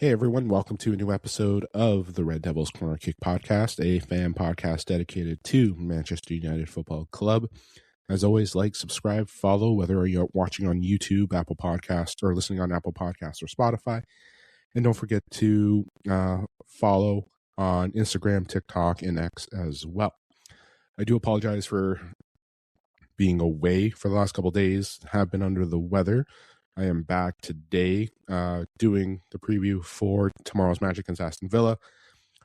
Hey everyone, welcome to a new episode of the Red Devils Corner Kick Podcast, a fan podcast dedicated to Manchester United Football Club. As always, like, subscribe, follow, whether you're watching on YouTube, Apple Podcasts, or listening on Apple Podcasts or Spotify. And don't forget to follow on Instagram, TikTok, and X as well. I do apologize for being away for the last couple of days, have been under the weather. I am back today doing the preview for tomorrow's match against Aston Villa.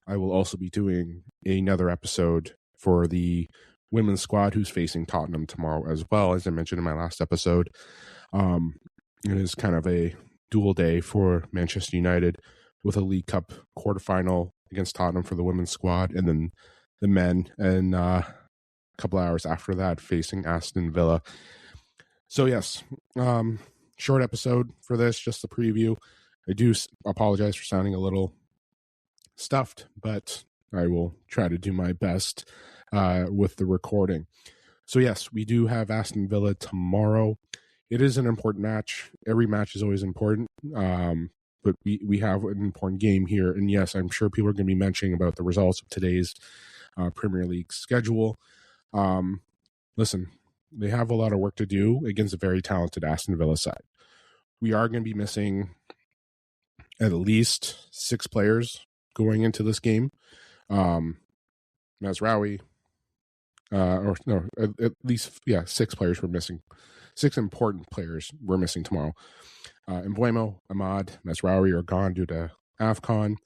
I will also be doing another episode for the women's squad who's facing Tottenham tomorrow as well, as I mentioned in my last episode. It is kind of a dual day for Manchester United with a League Cup quarterfinal against Tottenham for the women's squad, and then the men, and a couple hours after that facing Aston Villa. So yes, short episode for this, just the preview. I do apologize for sounding a little stuffed, but I will try to do my best with the recording. So yes, we do have Aston Villa tomorrow. It is an important match. Every match is always important, but we have an important game here. And yes, I'm sure people are going to be mentioning about the results of today's Premier League schedule. Listen, they have a lot of work to do against a very talented Aston Villa side. We are going to be missing at least 6 players going into this game. Mazraoui, at least 6 players were missing. 6 important players were missing tomorrow. Mbeumo, Ahmad, Mazraoui are gone due to AFCON.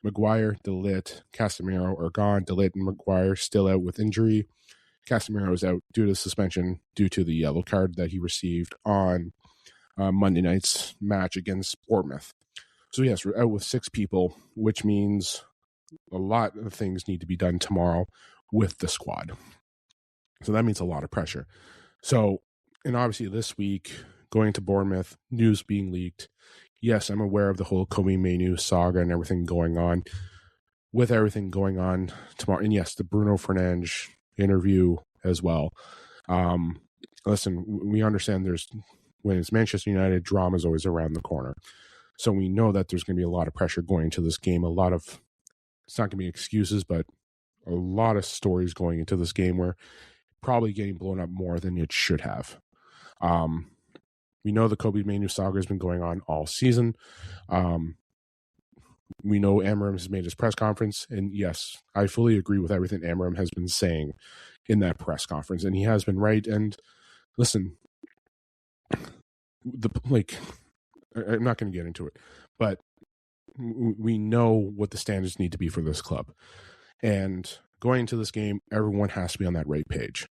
Maguire, De Ligt, Casemiro are gone. De Ligt and Maguire still out with injury. Casemiro is out due to suspension due to the yellow card that he received on Monday night's match against Bournemouth. So yes, we're out with 6 people, which means a lot of things need to be done tomorrow with the squad. So that means a lot of pressure. So, and obviously this week, going to Bournemouth, news being leaked. Yes, I'm aware of the whole Kobe Mainoo saga and everything going on. With everything going on tomorrow, and yes, the Bruno Fernandes interview as well. Listen, we understand when it's Manchester United, drama is always around the corner. So we know that there's going to be a lot of pressure going into this game. It's not going to be excuses, but a lot of stories going into this game where probably getting blown up more than it should have. We know the Kobe Mainoo saga has been going on all season. We know Amram has made his press conference, and yes, I fully agree with everything Amram has been saying in that press conference, and he has been right. And listen, I'm not going to get into it, but we know what the standards need to be for this club. And going into this game, everyone has to be on that right page.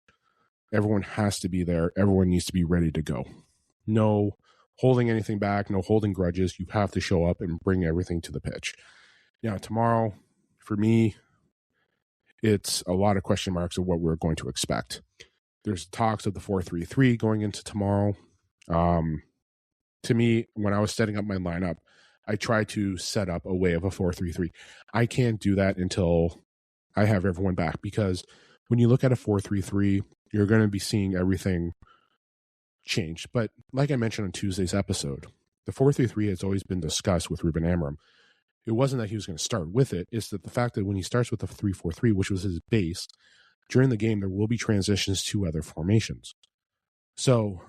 Everyone has to be there. Everyone needs to be ready to go. No holding anything back, no holding grudges. You have to show up and bring everything to the pitch. Now, tomorrow, for me, it's a lot of question marks of what we're going to expect. There's talks of the 4-3-3 going into tomorrow. To me, when I was setting up my lineup, I tried to set up a way of a 4-3-3. I can't do that until I have everyone back, because when you look at a 4-3-3, you're going to be seeing everything change. But like I mentioned on Tuesday's episode, the 4-3-3 has always been discussed with Ruben Amram. It wasn't that he was going to start with it. It's that the fact that when he starts with the 3-4-3, which was his base, during the game, there will be transitions to other formations. So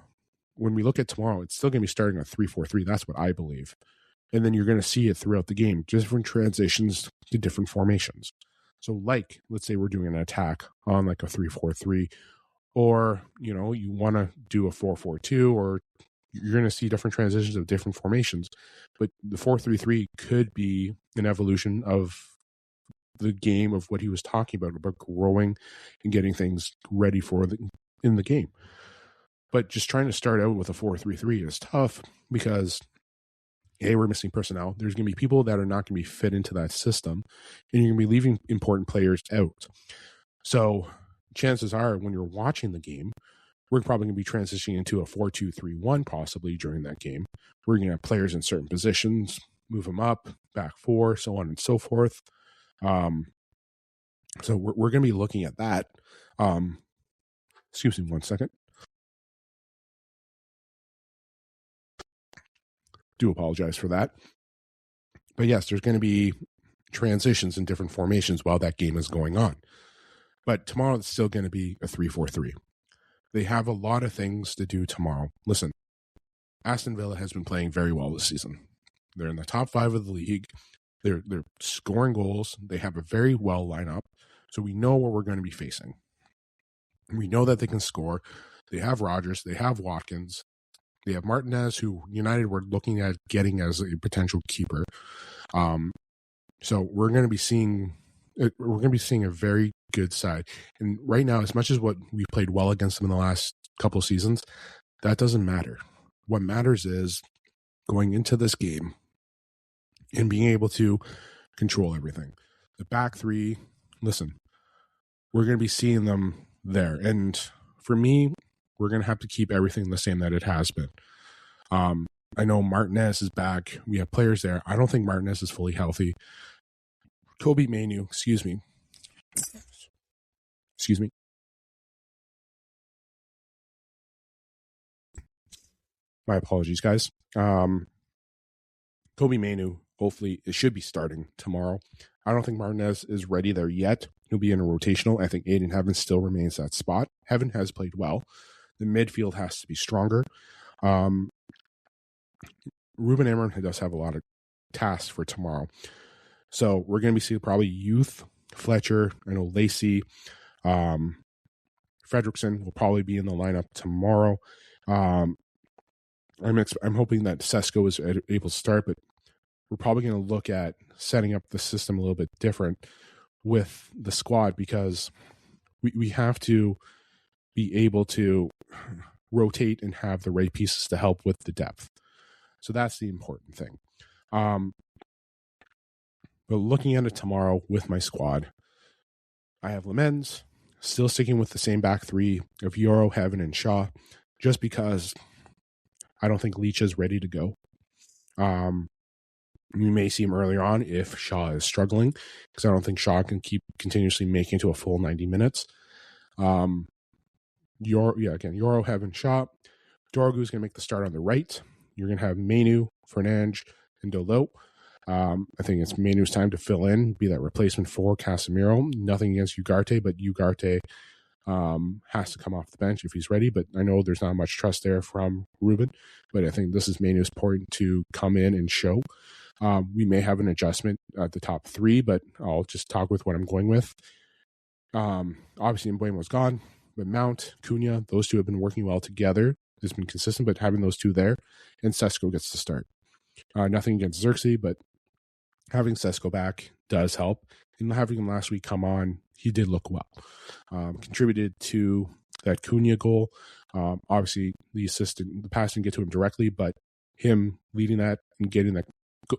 when we look at tomorrow, it's still going to be starting at 3-4-3. That's what I believe. And then you're going to see it throughout the game, different transitions to different formations. So let's say we're doing an attack on like a 3-4-3, or, you want to do a 4-4-2, or you're going to see different transitions of different formations. But the 4-3-3 could be an evolution of the game of what he was talking about growing and getting things ready in the game. But just trying to start out with a 4-3-3 is tough because, we're missing personnel. There's going to be people that are not going to be fit into that system, and you're going to be leaving important players out. So chances are, when you're watching the game, we're probably going to be transitioning into a 4-2-3-1 possibly during that game. We're going to have players in certain positions, move them up, back 4, so on and so forth. So we're going to be looking at that. Excuse me 1 second. Do apologize for that. But yes, there's going to be transitions in different formations while that game is going on. But tomorrow it's still going to be a 3-4-3. They have a lot of things to do tomorrow. Listen, Aston Villa has been playing very well this season. They're in the top 5 of the league. They're scoring goals. They have a very well lineup. So we know what we're going to be facing. We know that they can score. They have Rodgers. They have Watkins. They have Martinez, who United were looking at getting as a potential keeper. So we're going to be seeing a very good side. And right now, as much as what we played well against them in the last couple of seasons, that doesn't matter. What matters is going into this game and being able to control everything. The back three, listen, we're going to be seeing them there. And for me, we're going to have to keep everything the same that it has been. I know Martinez is back. We have players there. I don't think Martinez is fully healthy. Kobe Manu, excuse me. My apologies, guys. Kobe Manu, hopefully, it should be starting tomorrow. I don't think Martinez is ready there yet. He'll be in a rotational. I think Aiden Heaven still remains that spot. Heaven has played well. The midfield has to be stronger. Ruben Amorim does have a lot of tasks for tomorrow. So we're going to be seeing probably Youth, Fletcher, I know Lacey, Fredrickson will probably be in the lineup tomorrow. I'm hoping that Sesko is able to start, but we're probably going to look at setting up the system a little bit different with the squad because we have to be able to rotate and have the right pieces to help with the depth. So that's the important thing. But looking at it tomorrow with my squad, I have Lamens, still sticking with the same back three of Euro, Heaven, and Shaw, just because I don't think Leach is ready to go. We may see him earlier on if Shaw is struggling, because I don't think Shaw can keep continuously making to a full 90 minutes. Euro, Heaven, Shaw. Dorgu is going to make the start on the right. You're going to have Manu, Fernandes, and Dolo. I think it's Manu's time to fill in, be that replacement for Casemiro. Nothing against Ugarte, but Ugarte has to come off the bench if he's ready. But I know there's not much trust there from Ruben. But I think this is Manu's point to come in and show. We may have an adjustment at the top three, but I'll just talk with what I'm going with. Obviously, Mbeumo's gone, but Mount, Cunha, those two have been working well together. It's been consistent, but having those two there, and Sesko gets to start. Nothing against Xerxes, but having Sesko back does help. And having him last week come on, he did look well. Contributed to that Cunha goal. Obviously, the pass didn't get to him directly, but him leading that and getting that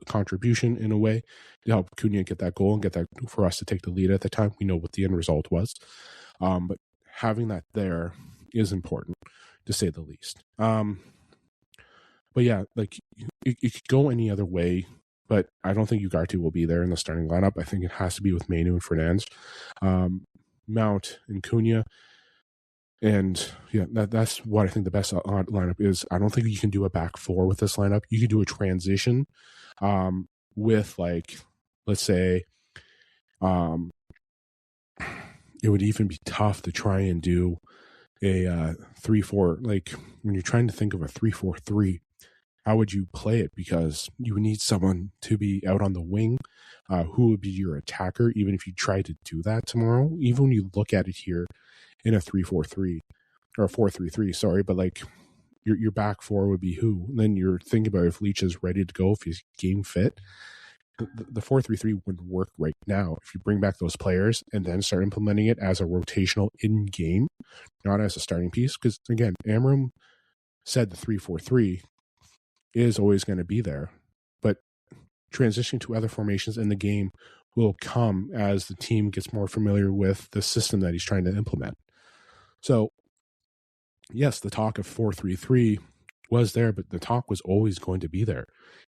contribution in a way to help Cunha get that goal and get that for us to take the lead at the time. We know what the end result was. But having that there is important, to say the least. But yeah, like it could go any other way, but I don't think Ugarte will be there in the starting lineup. I think it has to be with Manu and Fernandes, Mount and Cunha. And yeah, that's what I think the best lineup is. I don't think you can do a back four with this lineup. You could do a transition with, like, let's say, it would even be tough to try and do a 3-4. Like when you're trying to think of a 3-4-3, how would you play it? Because you would need someone to be out on the wing, who would be your attacker, even if you try to do that tomorrow. Even when you look at it here in a 3-4-3 or a 4-3-3, sorry, but like your back four would be who? And then you're thinking about if Leach is ready to go, if he's game fit. The 4-3-3 wouldn't work right now if you bring back those players and then start implementing it as a rotational in-game, not as a starting piece. Because again, Amorim said the 3-4-3 is always going to be there, but transitioning to other formations in the game will come as the team gets more familiar with the system that he's trying to implement. So yes, the talk of 4-3-3 was there, but the talk was always going to be there.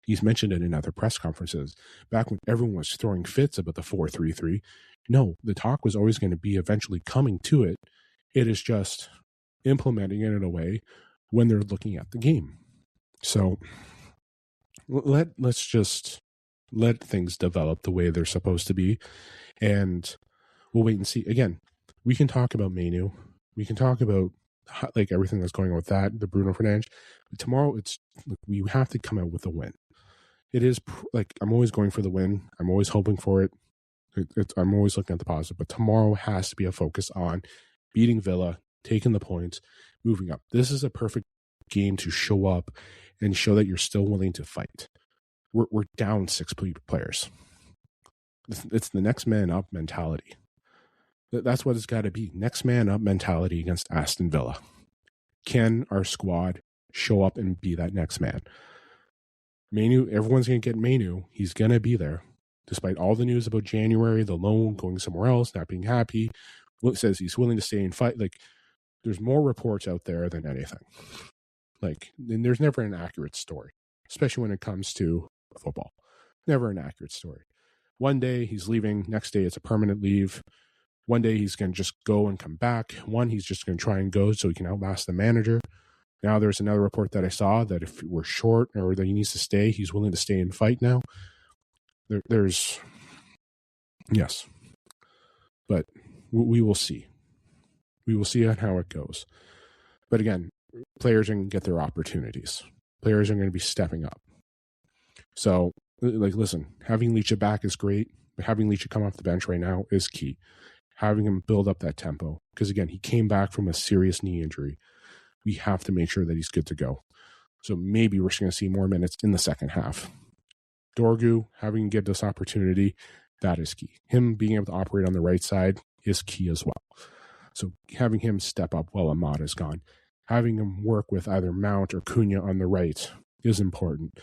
He's mentioned it in other press conferences back when everyone was throwing fits about the 4-3-3. No, the talk was always going to be eventually coming to it. It is just implementing it in a way when they're looking at the game. So let's just Let things develop the way they're supposed to be, and we'll wait and see. Again, we can talk about Manu. We can talk about like everything that's going on with that, the Bruno Fernandes. But tomorrow, we have to come out with a win. It is like I'm always going for the win. I'm always hoping for it. I'm always looking at the positive. But tomorrow has to be a focus on beating Villa, taking the points, moving up. This is a perfect game to show up and show that you're still willing to fight. We're down 6 players. It's the next man up mentality. That's what it's got to be. Next man up mentality against Aston Villa. Can our squad show up and be that next man? Manu, everyone's going to get Manu. He's going to be there. Despite all the news about January, the loan, going somewhere else, not being happy. Says he's willing to stay and fight. Like, there's more reports out there than anything. Like, and there's never an accurate story, especially when it comes to football. Never an accurate story. One day he's leaving, next day it's a permanent leave. One day he's going to just go and come back. One, he's just going to try and go so he can outlast the manager. Now there's another report that I saw that if we're short or that he needs to stay, he's willing to stay and fight now. There's, yes. But we will see. We will see how it goes. But again, players are going to get their opportunities. Players are going to be stepping up. So, like, listen, having Licha back is great, but having Licha come off the bench right now is key. Having him build up that tempo. Because, again, he came back from a serious knee injury. We have to make sure that he's good to go. So maybe we're going to see more minutes in the second half. Dorgu, having him get this opportunity, that is key. Him being able to operate on the right side is key as well. So having him step up while Ahmad is gone. Having him work with either Mount or Cunha on the right is important.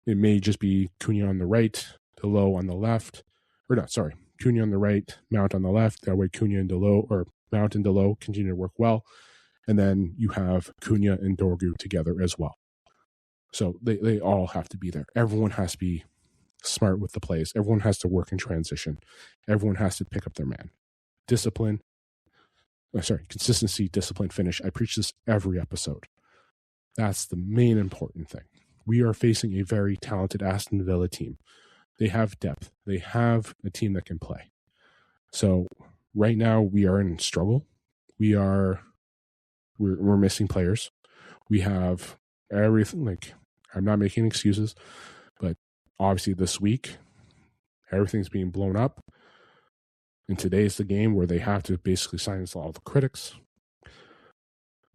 It may just be Cunha on the right, Delo on the left. Or not, sorry. Cunha on the right, Mount on the left. That way Cunha and Delo, or Mount and Delo, continue to work well. And then you have Cunha and Dorgu together as well. So they all have to be there. Everyone has to be smart with the plays. Everyone has to work in transition. Everyone has to pick up their man. Consistency, discipline, finish. I preach this every episode. That's the main important thing. We are facing a very talented Aston Villa team. They have depth. They have a team that can play. So right now we are in struggle. We're missing players. We have everything. Like, I'm not making excuses, but obviously this week everything's being blown up. And today's the game where they have to basically silence all the critics.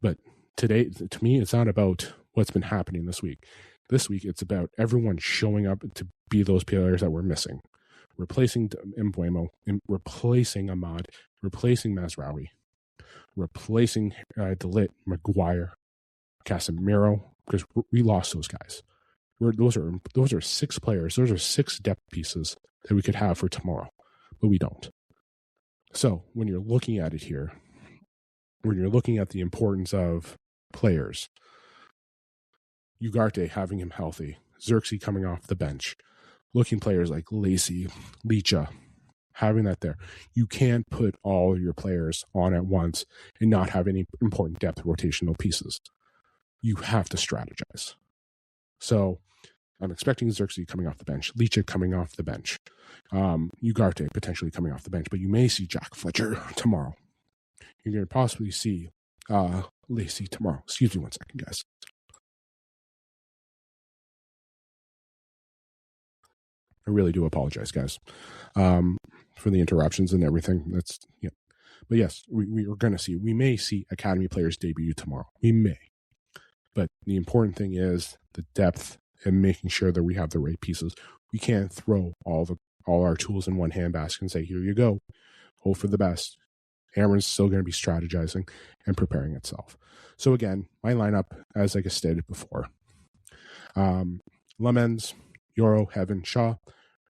But today, to me, it's not about what's been happening this week. This week, it's about everyone showing up to be those players that we're missing. Replacing Mbuemo, replacing Ahmad, replacing Mazraoui, replacing Delit, Maguire, Casemiro, because we lost those guys. Those are 6 players. Those are 6 depth pieces that we could have for tomorrow, but we don't. So when you're looking at it here, when you're looking at the importance of players, Ugarte having him healthy, Xerxes coming off the bench, looking players like Lacey, Licha, having that there. You can't put all your players on at once and not have any important depth rotational pieces. You have to strategize. So I'm expecting Xerxes coming off the bench, Licha coming off the bench, Ugarte potentially coming off the bench, but you may see Jack Fletcher tomorrow. You're going to possibly see Lacey tomorrow. Excuse me one second, guys. I really do apologize, guys, for the interruptions and everything. That's, yeah. But yes, we are going to see. We may see academy players debut tomorrow. We may. But the important thing is the depth and making sure that we have the right pieces. We can't throw all our tools in one handbasket and say, here you go. Hope for the best. Amron's still going to be strategizing and preparing itself. So again, my lineup, as I stated before, Lemens, Yoro, Heaven, Shaw,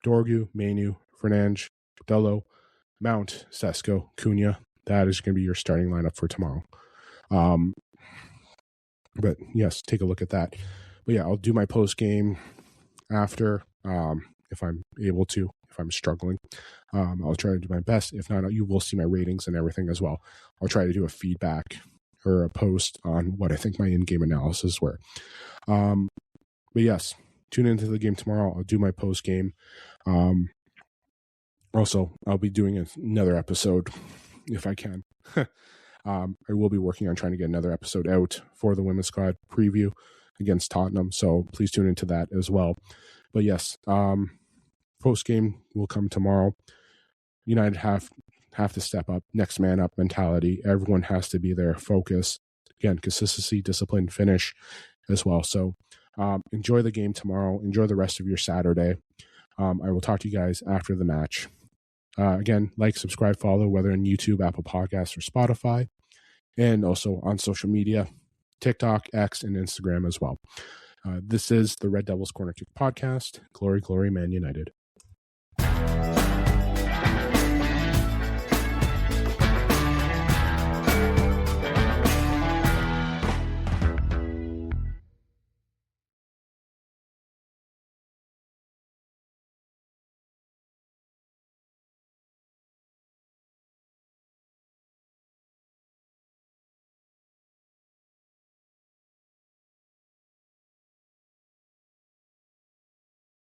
Dorgu, Manu, Fernandes, Delo, Mount, Sesko, Cunha. That is going to be your starting lineup for tomorrow. But yes, take a look at that. But yeah, I'll do my post game after, if I'm able to. If I'm struggling, I'll try to do my best. If not, you will see my ratings and everything as well. I'll try to do a feedback or a post on what I think my in-game analysis were. But yes, tune into the game tomorrow. I'll do my post game. Also, I'll be doing another episode if I can. I will be working on trying to get another episode out for the women's squad preview against Tottenham. So please tune into that as well. But yes, post game will come tomorrow. United have to step up, next man up mentality. Everyone has to be there, focus. Again, consistency, discipline, finish as well. So enjoy the game tomorrow. Enjoy the rest of your Saturday. I will talk to you guys after the match. Again, like, subscribe, follow, whether on YouTube, Apple Podcasts, or Spotify, and also on social media, TikTok, X, and Instagram as well. This is the Red Devils Corner Kick Podcast. Glory, glory, Man United.